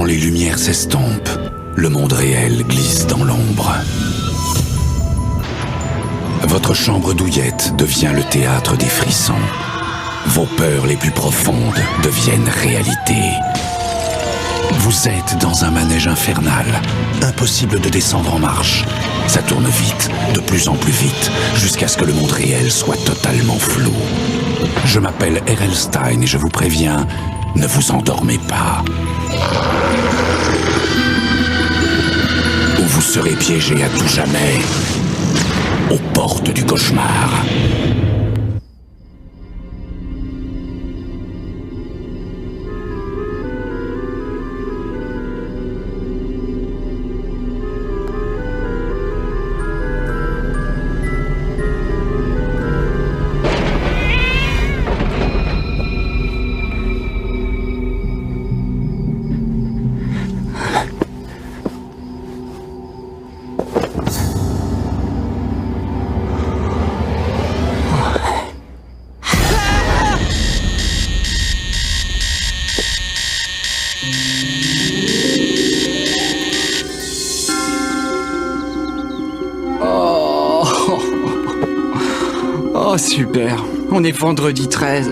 les lumières s'estompent, le monde réel glisse dans l'ombre. Votre chambre douillette devient le théâtre des frissons. Vos peurs les plus profondes deviennent réalité. Vous êtes dans un manège infernal, impossible de descendre en marche. Ça tourne vite, de plus en plus vite, jusqu'à ce que le monde réel soit totalement flou. Je m'appelle R.L. Stine et je vous préviens, ne vous endormez pas. Ou vous serez piégé à tout jamais aux portes du cauchemar. Oh super, on est vendredi 13.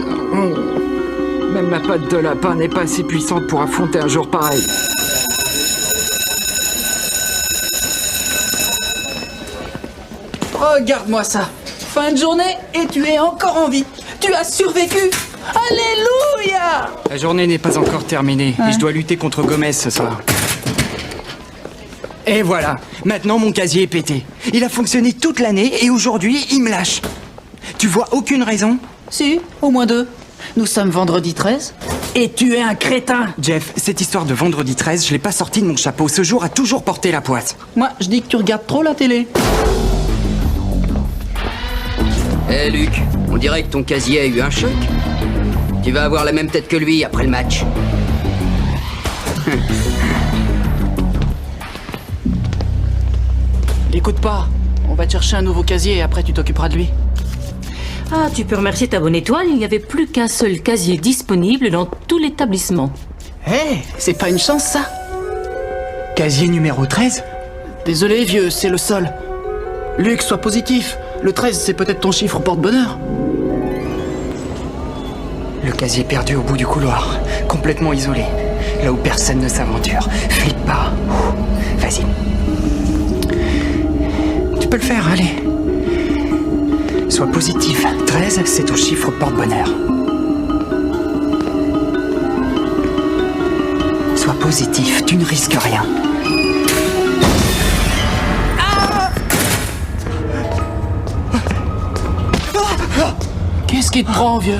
Même ma patte de lapin n'est pas assez puissante pour affronter un jour pareil. Regarde-moi ça. Fin de journée et tu es encore en vie. Tu as survécu. Alléluia. La journée n'est pas encore terminée et je dois lutter contre Gomez ce soir. Et voilà, maintenant mon casier est pété. Il a fonctionné toute l'année et aujourd'hui il me lâche. Tu vois aucune raison? Si, au moins 2. Nous sommes vendredi 13 et tu es un crétin. Jeff, cette histoire de vendredi 13, je l'ai pas sortie de mon chapeau. Ce jour a toujours porté la poisse. Moi, je dis que tu regardes trop la télé. Hé Luc, on dirait que ton casier a eu un choc. Tu vas avoir la même tête que lui après le match. L'écoute pas. On va te chercher un nouveau casier et après tu t'occuperas de lui. Ah, tu peux remercier ta bonne étoile, il n'y avait plus qu'un seul casier disponible dans tout l'établissement. Hé, c'est pas une chance ça. Casier numéro 13? Désolé vieux, c'est le seul. Luc, sois positif. Le 13, c'est peut-être ton chiffre porte-bonheur. Le casier perdu au bout du couloir, complètement isolé, là où personne ne s'aventure. Flippe pas. Vas-y. Tu peux le faire, allez. Sois positif. 13, c'est ton chiffre porte-bonheur. Sois positif, tu ne risques rien. Qu'est-ce qui te prend, vieux?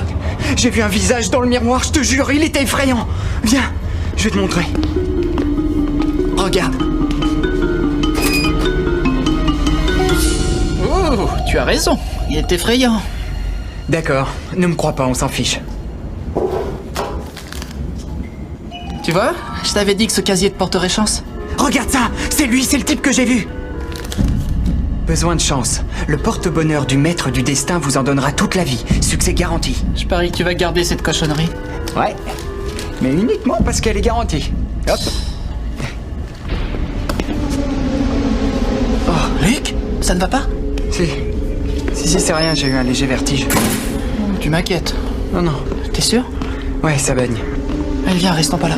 J'ai vu un visage dans le miroir, je te jure, il était effrayant. Viens, je vais te montrer. Regarde. Oh, tu as raison. Il est effrayant. D'accord, ne me crois pas, on s'en fiche. Tu vois, je t'avais dit que ce casier te porterait chance. Regarde ça, c'est lui, c'est le type que j'ai vu. Besoin de chance. Le porte-bonheur du maître du destin vous en donnera toute la vie. Succès garanti. Je parie que tu vas garder cette cochonnerie. Ouais, mais uniquement parce qu'elle est garantie. Hop. Oh, Luc, ça ne va pas? Si, c'est rien, j'ai eu un léger vertige. Tu m'inquiètes. Non. T'es sûr? Ouais, ça baigne. Allez, viens, restons pas là.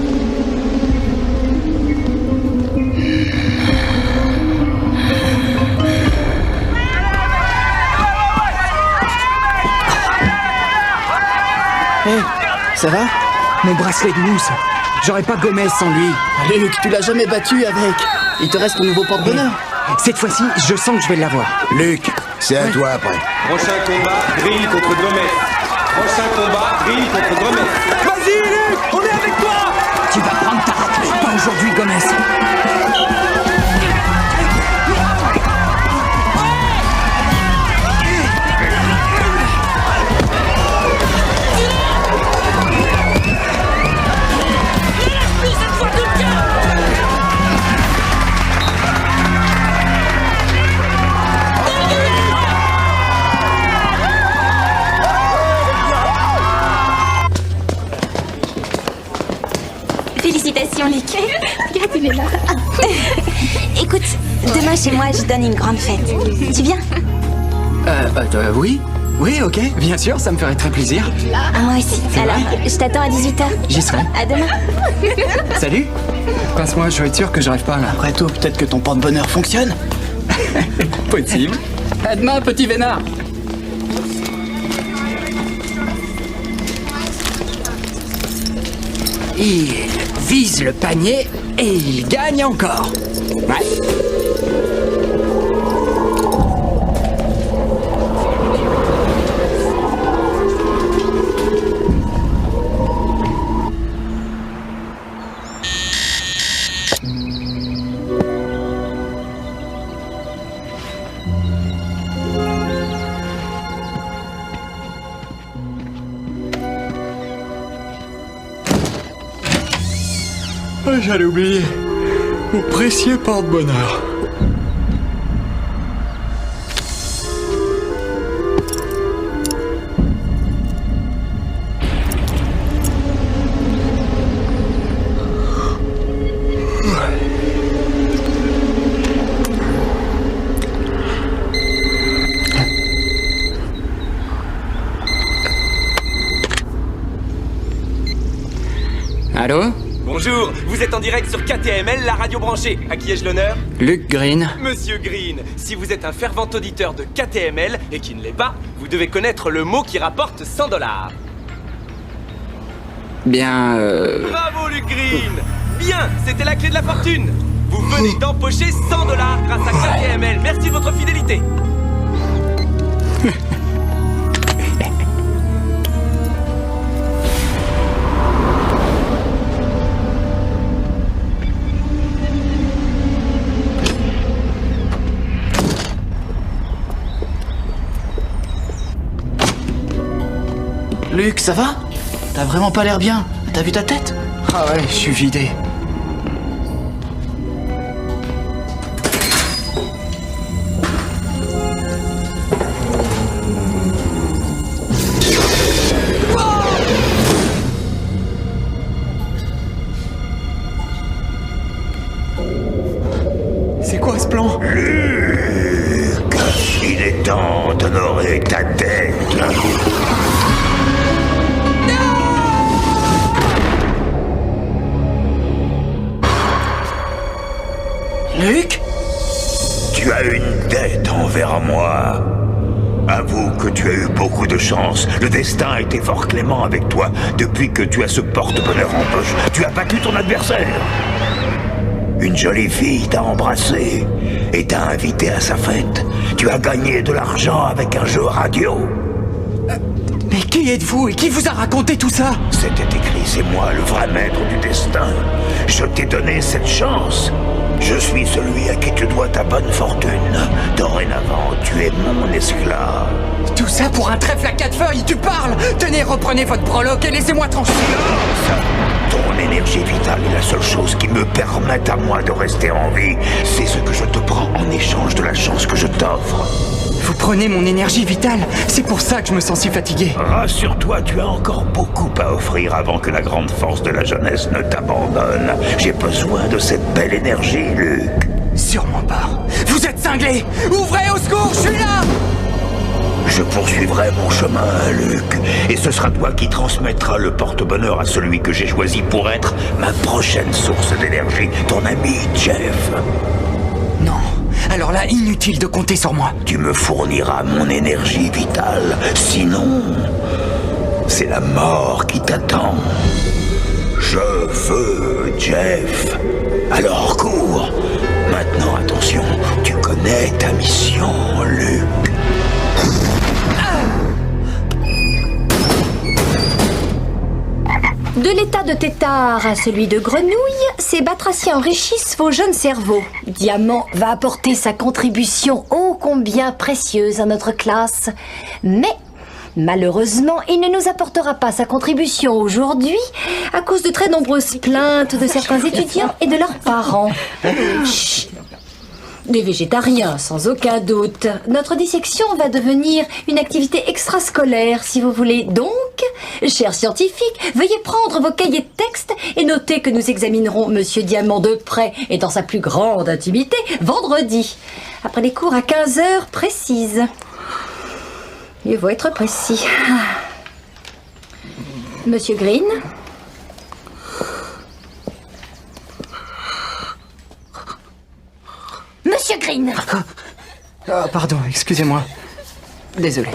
Hé, ça va? Mon bracelet de mousse. J'aurais pas Gomez sans lui. Allez, Luc, tu l'as jamais battu avec. Il te reste ton nouveau porte-bonheur. Cette fois-ci, je sens que je vais l'avoir. Luc, c'est à toi après. Prochain combat, Drill contre Gomez. Prochain combat, Drill contre Gomez. Vas-y, Luc, on est avec toi. Tu vas prendre ta raclée. Pas aujourd'hui, Gomez. Regarde, il est là. Écoute, demain chez moi, je donne une grande fête. Tu viens? Oui. Oui, ok. Bien sûr, ça me ferait très plaisir. Moi aussi. Alors, je t'attends à 18h. J'y serai. À demain. Salut. Passe-moi, je veux être sûr que j'arrive pas là. Après tout, peut-être que ton porte-bonheur fonctionne. Possible. À demain, petit vénard. Il vise le panier et il gagne encore. Ouais. J'allais oublier. Mon précieux porte-bonheur. Allô? Bonjour, vous êtes en direct sur KTML, la radio branchée. À qui ai-je l'honneur? Luc Green. Monsieur Green, si vous êtes un fervent auditeur de KTML et qui ne l'est pas, vous devez connaître le mot qui rapporte 100 $. Bien, Bravo Luc Green. Bien, c'était la clé de la fortune. Vous venez d'empocher 100 $ grâce à KTML. Merci de votre fidélité. Luc, ça va? T'as vraiment pas l'air bien. T'as vu ta tête? Ah ouais, je suis vidé. C'est quoi ce plan? Luc, il est temps d'honorer ta tête. Luc? Tu as une dette envers moi. Avoue que tu as eu beaucoup de chance. Le destin a été fort clément avec toi depuis que tu as ce porte-bonheur en poche. Tu as battu ton adversaire. Une jolie fille t'a embrassé et t'a invité à sa fête. Tu as gagné de l'argent avec un jeu radio. Mais qui êtes-vous et qui vous a raconté tout ça? C'était écrit, c'est moi le vrai maître du destin. Je t'ai donné cette chance. Je suis celui à qui tu dois ta bonne fortune. Dorénavant, tu es mon esclave. Tout ça pour un trèfle à 4 feuilles, tu parles! Tenez, reprenez votre breloque et laissez-moi tranquille! Ton énergie vitale est la seule chose qui me permette à moi de rester en vie. C'est ce que je te prends en échange de la chance que je t'offre. Vous prenez mon énergie vitale, c'est pour ça que je me sens si fatigué. Rassure-toi, tu as encore beaucoup à offrir avant que la grande force de la jeunesse ne t'abandonne. J'ai besoin de cette belle énergie, Luc. Sûrement pas. Vous êtes cinglé! Ouvrez, au secours, je suis là! Je poursuivrai mon chemin, Luc, et ce sera toi qui transmettras le porte-bonheur à celui que j'ai choisi pour être ma prochaine source d'énergie, ton ami Jeff. Non. Alors là, inutile de compter sur moi. Tu me fourniras mon énergie vitale, sinon, c'est la mort qui t'attend. Je veux Jeff. Alors cours. Maintenant, attention, tu connais ta mission, Luc. De l'état de tétard à celui de grenouille, ces batraciens enrichissent vos jeunes cerveaux. Diamant va apporter sa contribution ô combien précieuse à notre classe. Mais, malheureusement, il ne nous apportera pas sa contribution aujourd'hui à cause de très nombreuses plaintes de certains étudiants et de leurs parents. Chut. Des végétariens, sans aucun doute. Notre dissection va devenir une activité extrascolaire, si vous voulez. Donc, chers scientifiques, veuillez prendre vos cahiers de texte et noter que nous examinerons Monsieur Diamant de près et dans sa plus grande intimité vendredi, après les cours à 15h précises. Il faut être précis. Monsieur Green? Monsieur Green! Oh, pardon, excusez-moi. Désolé.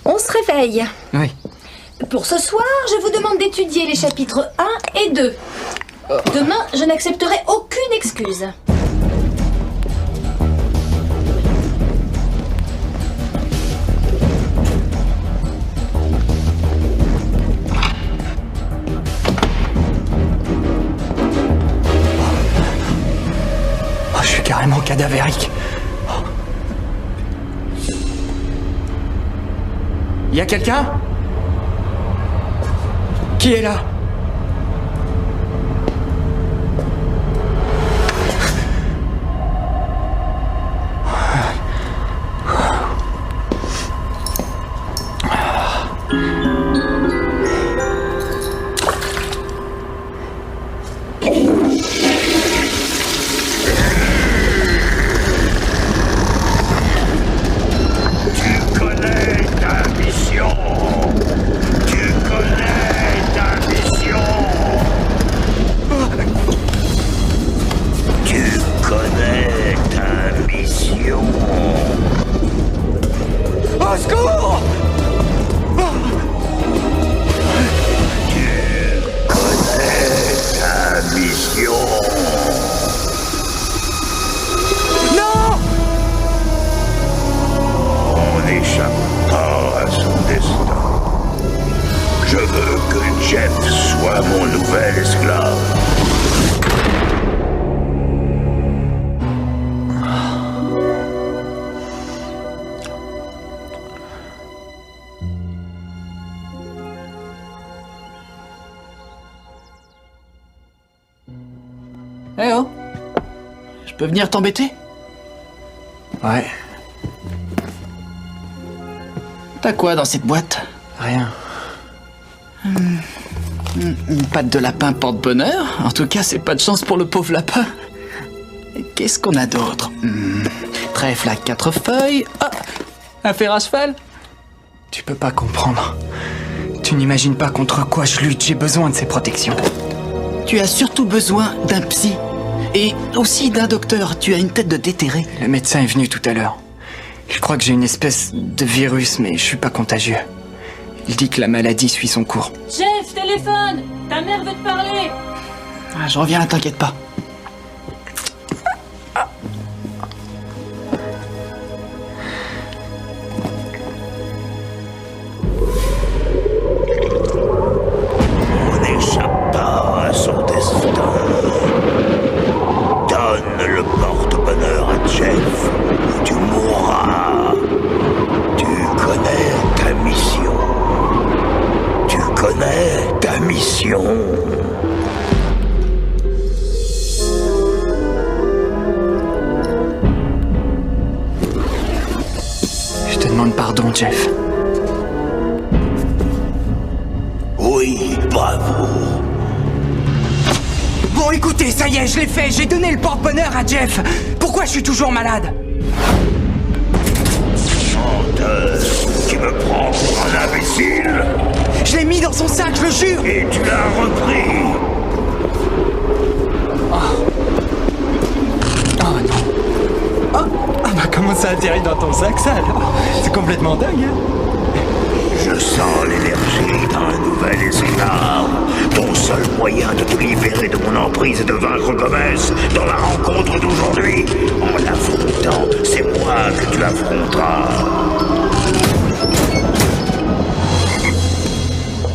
On se réveille. Oui. Pour ce soir, je vous demande d'étudier les chapitres 1 et 2. Demain, je n'accepterai aucune excuse. Oh, je suis carrément cadavérique. Y a quelqu'un? Qui est là? Eh oh, je peux venir t'embêter? Ouais, T'as quoi dans cette boîte? rien. Une patte de lapin porte-bonheur? En tout cas, c'est pas de chance pour le pauvre lapin. Et qu'est-ce qu'on a d'autre? Trèfle à 4 feuilles. Ah, un fer à cheval? Tu peux pas comprendre. Tu n'imagines pas contre quoi je lutte, j'ai besoin de ces protections. Tu as surtout besoin d'un psy. Et aussi d'un docteur. Tu as une tête de déterré. Le médecin est venu tout à l'heure. Il croit que j'ai une espèce de virus, mais je suis pas contagieux. Il dit que la maladie suit son cours. Jeff, téléphone! Ta mère veut te parler! Ah, je reviens, t'inquiète pas. On n'échappe pas à son destin. Donne le porte-bonheur à Jeff, ou tu mourras. Tu connais ta mission. Tu connais ta mission. Je te demande pardon, Jeff. Oui, bravo. Bon, écoutez, ça y est, je l'ai fait. J'ai donné le porte-bonheur à Jeff. Pourquoi je suis toujours malade? Menteur, tu me prends pour un imbécile. Je l'ai mis dans son sac, je le jure. Et tu l'as repris. Oh non. Ah bah comment ça atterrit dans ton sac, ça, alors? C'est complètement dingue, hein? Je sens l'énergie d'un nouvel esclave. Ton seul moyen de te libérer de mon emprise et de vaincre Gomez dans la rencontre d'aujourd'hui. En l'affrontant, c'est moi que tu affronteras.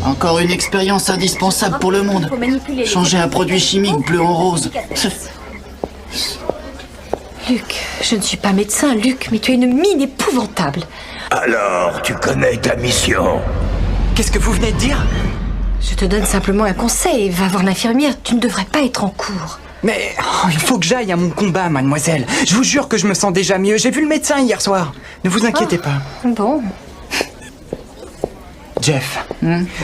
Encore une expérience indispensable pour le monde. Changer un produit chimique bleu en rose. Luc, je ne suis pas médecin, Luc, mais tu as une mine épouvantable. Alors, tu connais ta mission. Qu'est-ce que vous venez de dire? Je te donne simplement un conseil. Va voir l'infirmière, tu ne devrais pas être en cours. Mais il faut que j'aille à mon combat, mademoiselle. Je vous jure que je me sens déjà mieux. J'ai vu le médecin hier soir. Ne vous inquiétez pas. Bon. Jeff,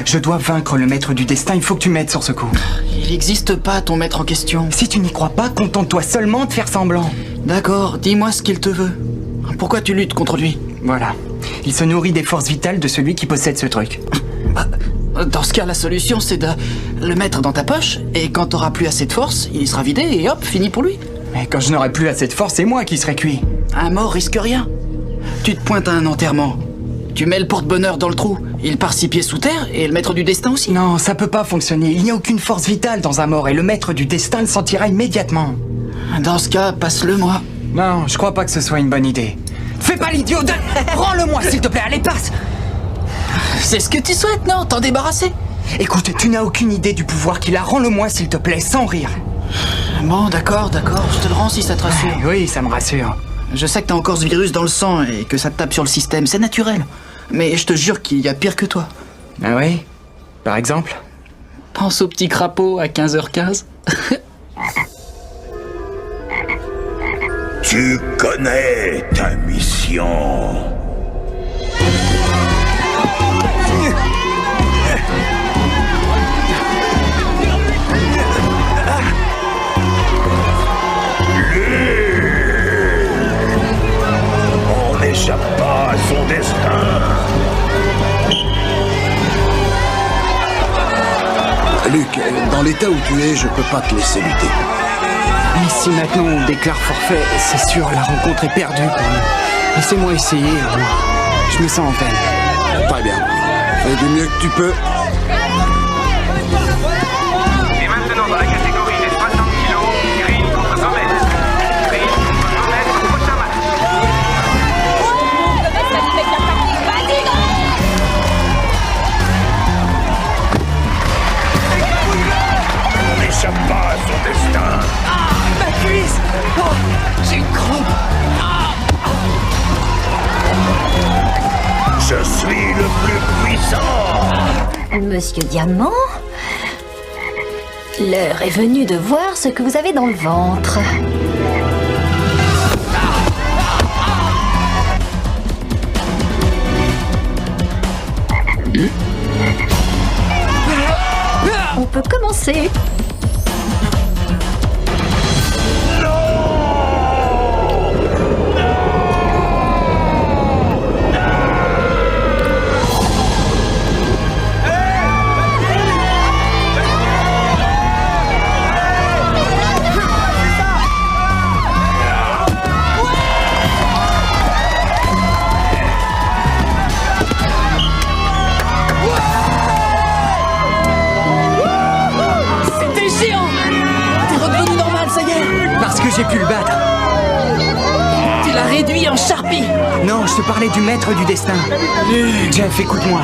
je dois vaincre le maître du destin. Il faut que tu m'aides sur ce coup. Il n'existe pas ton maître en question. Si tu n'y crois pas, contente-toi seulement de faire semblant. D'accord, dis-moi ce qu'il te veut. Pourquoi tu luttes contre lui? Voilà. Il se nourrit des forces vitales de celui qui possède ce truc. Dans ce cas, la solution, c'est de le mettre dans ta poche, et quand t'auras plus assez de force, il sera vidé, et hop, fini pour lui. Mais quand je n'aurai plus assez de force, c'est moi qui serai cuit. Un mort risque rien. Tu te pointes à un enterrement. Tu mets le porte-bonheur dans le trou, il part 6 pieds sous terre, et le maître du destin aussi. Non, ça peut pas fonctionner. Il n'y a aucune force vitale dans un mort, et le maître du destin le sentira immédiatement. Dans ce cas, passe-le-moi. Non, je crois pas que ce soit une bonne idée. Fais pas l'idiot, rends-le-moi s'il te plaît, allez passe. C'est ce que tu souhaites, non? T'en débarrasser? Écoute, tu n'as aucune idée du pouvoir qu'il a, rends-le-moi s'il te plaît, sans rire. Bon, d'accord, je te le rends si ça te rassure. Oui, ça me rassure. Je sais que t'as encore ce virus dans le sang et que ça te tape sur le système, c'est naturel. Mais je te jure qu'il y a pire que toi. Ah oui? Par exemple? Pense au petit crapaud à 15h15. Tu connais ta mission. On n'échappe pas à son destin. Luc, dans l'état où tu es, je peux pas te laisser lutter. Mais si maintenant on déclare forfait, c'est sûr, la rencontre est perdue pour nous. Laissez-moi essayer, je me sens en peine. Très bien. Fais du mieux que tu peux. Et maintenant dans la catégorie des 60 kilos, Green contre Gomez. Green contre Gomez, prochain match. On n'échappe pas à son destin. Ma cuisse! Oh, j'ai une crampe! Je suis le plus puissant. Monsieur Diamant, l'heure est venue de voir ce que vous avez dans le ventre. On peut commencer. J'ai pu le battre. Tu l'as réduit en charpie. Non, je te parlais du maître du destin. Jeff, écoute-moi.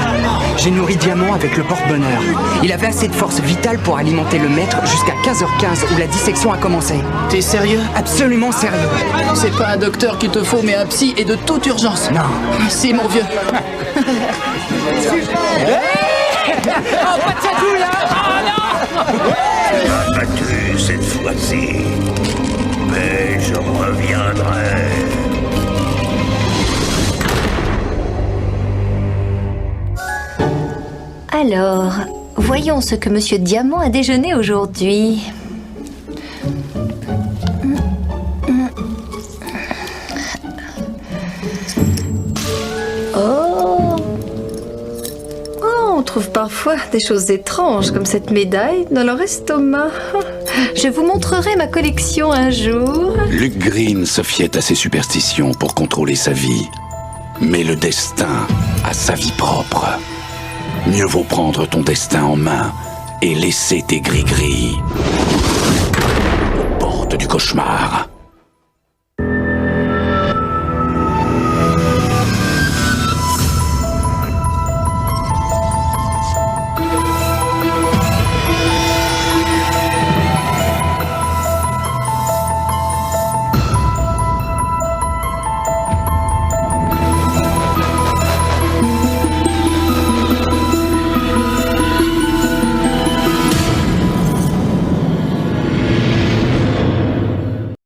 J'ai nourri Diamant avec le porte-bonheur. Il avait assez de force vitale pour alimenter le maître jusqu'à 15h15 où la dissection a commencé. T'es sérieux? Absolument sérieux. C'est pas un docteur qu'il te faut, mais un psy et de toute urgence. Non. Si, mon vieux. Oh, pas de tatou, là! Oh, non! Tu m'as battu cette fois-ci. Mais je reviendrai. Alors, voyons ce que Monsieur Diamant a déjeuné aujourd'hui. Oh! On trouve parfois des choses étranges comme cette médaille dans leur estomac. Je vous montrerai ma collection un jour. Luc Green se fiait à ses superstitions pour contrôler sa vie. Mais le destin a sa vie propre. Mieux vaut prendre ton destin en main et laisser tes gris-gris aux portes du cauchemar.